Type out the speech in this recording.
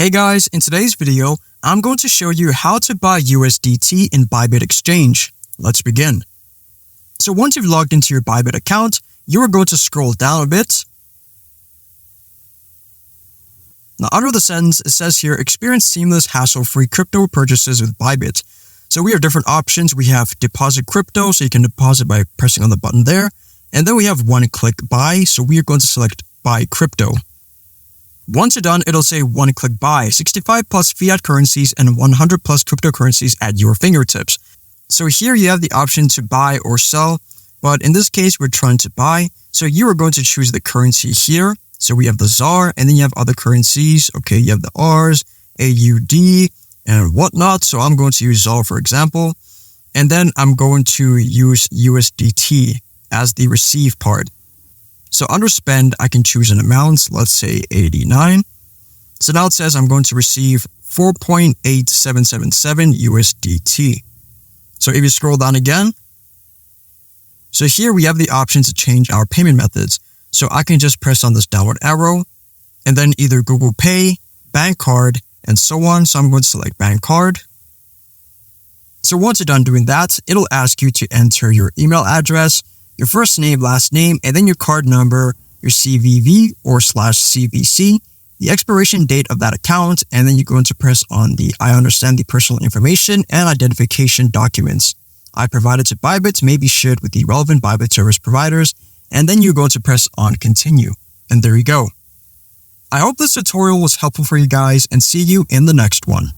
Hey guys, in today's video, I'm going to show you how to buy USDT in Bybit exchange. Let's begin. So once you've logged into your Bybit account, you are going to scroll down a bit. Now under the sentence, it says here, experience seamless, hassle-free crypto purchases with Bybit. So we have different options. We have deposit crypto, so you can deposit by pressing on the button there. And then we have one-click buy, so we are going to select buy crypto. Once you're done, it'll say one-click buy, 65 plus fiat currencies and 100 plus cryptocurrencies at your fingertips. So here you have the option to buy or sell, but in this case, we're trying to buy. So you are going to choose the currency here. So we have the ZAR, and then you have other currencies. Okay, you have the Rs, AUD, and whatnot. So I'm going to use ZAR, for example. And then I'm going to use USDT as the receive part. So under spend, I can choose an amount, let's say 89. So now it says I'm going to receive 4.8777 USDT. So if you scroll down again, so here we have the option to change our payment methods. So I can just press on this downward arrow and then either Google Pay, bank card, and so on. So I'm going to select bank card. So once you're done doing that, it'll ask you to enter your email address, your first name, last name, and then your card number, your CVV or /CVC, the expiration date of that account, and then you're going to press on the I understand the personal information and identification documents I provided to Bybit may be shared with the relevant Bybit service providers, and then you're going to press on continue. And there you go. I hope this tutorial was helpful for you guys and see you in the next one.